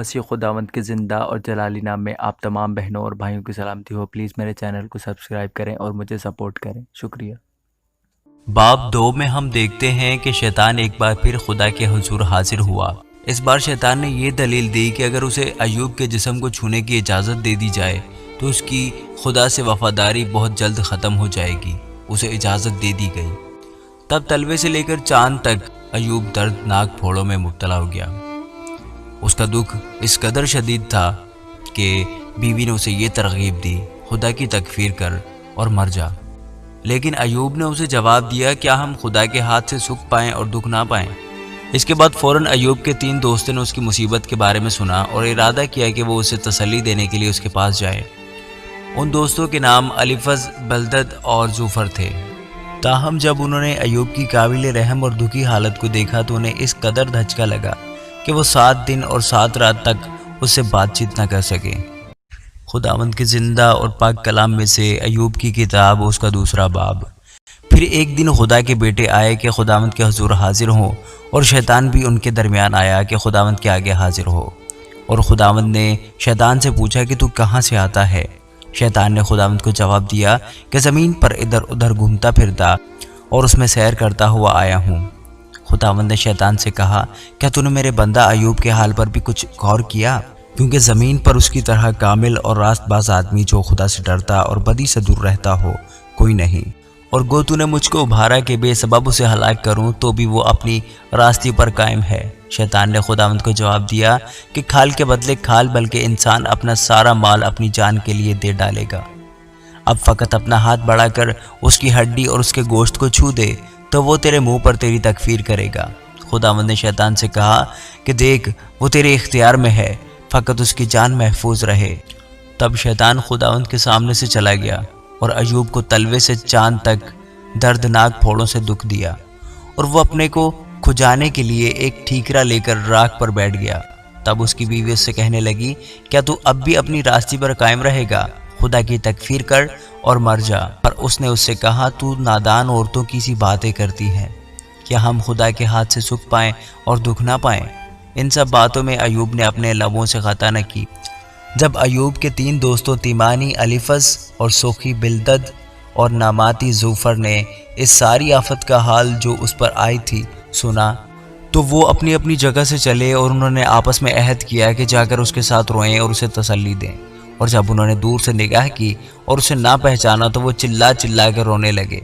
مسیح خداوند کے زندہ اور جلالی نام میں آپ تمام بہنوں اور بھائیوں کی سلامتی ہو۔ پلیز میرے چینل کو سبسکرائب کریں اور مجھے سپورٹ کریں، شکریہ۔ باب 2 میں ہم دیکھتے ہیں کہ شیطان ایک بار پھر خدا کے حضور حاضر ہوا۔ اس بار شیطان نے یہ دلیل دی کہ اگر اسے ایوب کے جسم کو چھونے کی اجازت دے دی جائے تو اس کی خدا سے وفاداری بہت جلد ختم ہو جائے گی۔ اسے اجازت دے دی گئی۔ تب تلوے سے لے کر چاند تک ایوب دردناک پھوڑوں میں مبتلا ہو گیا۔ اس کا دکھ اس قدر شدید تھا کہ بیوی نے اسے یہ ترغیب دی، خدا کی تکفیر کر اور مر جا۔ لیکن ایوب نے اسے جواب دیا، کیا ہم خدا کے ہاتھ سے سکھ پائیں اور دکھ نہ پائیں؟ اس کے بعد فوراً ایوب کے 3 دوستوں نے اس کی مصیبت کے بارے میں سنا اور ارادہ کیا کہ وہ اسے تسلی دینے کے لیے اس کے پاس جائے۔ ان دوستوں کے نام الیفز، بلدد اور زوفر تھے۔ تاہم جب انہوں نے ایوب کی قابل رحم اور دکھی حالت کو دیکھا تو انہیں اس قدر دھچکا لگا کہ وہ 7 دن اور 7 رات تک اس سے بات چیت نہ کر سکے۔ خداوند کے زندہ اور پاک کلام میں سے ایوب کی کتاب اس کا 2 باب۔ پھر ایک دن خدا کے بیٹے آئے کہ خداوند کے حضور حاضر ہوں، اور شیطان بھی ان کے درمیان آیا کہ خداوند کے آگے حاضر ہو۔ اور خداوند نے شیطان سے پوچھا کہ تو کہاں سے آتا ہے؟ شیطان نے خداوند کو جواب دیا کہ زمین پر ادھر ادھر گھومتا پھرتا اور اس میں سیر کرتا ہوا آیا ہوں۔ خداوند نے شیطان سے کہا، کیا تو نے میرے بندہ ایوب کے حال پر بھی کچھ غور کیا؟ کیونکہ زمین پر اس کی طرح کامل اور راست باز آدمی جو خدا سے ڈرتا اور بدی سے دور رہتا ہو کوئی نہیں، اور گو تو نے مجھ کو ابھارا کہ بے سبب اسے ہلاک کروں تو بھی وہ اپنی راستی پر قائم ہے۔ شیطان نے خداوند کو جواب دیا کہ کھال کے بدلے کھال، بلکہ انسان اپنا سارا مال اپنی جان کے لیے دے ڈالے گا۔ اب فقط اپنا ہاتھ بڑھا کر اس کی ہڈی اور اس کے گوشت کو چھو دے تو وہ تیرے منہ پر تیری تکفیر کرے گا۔ خداوند نے شیطان سے کہا کہ دیکھ، وہ تیرے اختیار میں ہے، فقط اس کی جان محفوظ رہے۔ تب شیطان خداوند کے سامنے سے چلا گیا اور ایوب کو تلوے سے چاند تک دردناک پھوڑوں سے دکھ دیا، اور وہ اپنے کو کھجانے کے لیے ایک ٹھیکرا لے کر راکھ پر بیٹھ گیا۔ تب اس کی بیوی اس سے کہنے لگی، کیا تو اب بھی اپنی راستی پر قائم رہے گا؟ خدا کی تکفیر کر اور مر جا۔ پر اس نے اس سے کہا، تو نادان عورتوں کی سی باتیں کرتی ہے، کیا ہم خدا کے ہاتھ سے سکھ پائیں اور دکھ نہ پائیں؟ ان سب باتوں میں ایوب نے اپنے لبوں سے خطا نہ کی۔ جب ایوب کے 3 دوستوں تیمانی، الیفز اور سوخی بلدد اور ناماتی زوفر نے اس ساری آفت کا حال جو اس پر آئی تھی سنا تو وہ اپنی اپنی جگہ سے چلے، اور انہوں نے آپس میں عہد کیا کہ جا کر اس کے ساتھ روئیں اور اسے تسلی دیں۔ اور جب انہوں نے دور سے نگاہ کی اور اسے نہ پہچانا تو وہ چلا چلا کر رونے لگے،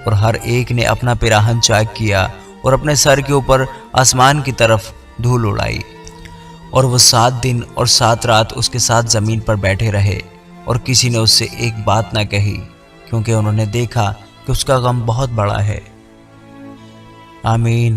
اور ہر ایک نے اپنا پیراہن چاک کیا اور اپنے سر کے اوپر آسمان کی طرف دھول اڑائی۔ اور وہ 7 دن اور 7 رات اس کے ساتھ زمین پر بیٹھے رہے، اور کسی نے اس سے ایک بات نہ کہی، کیونکہ انہوں نے دیکھا کہ اس کا غم بہت بڑا ہے۔ آمین۔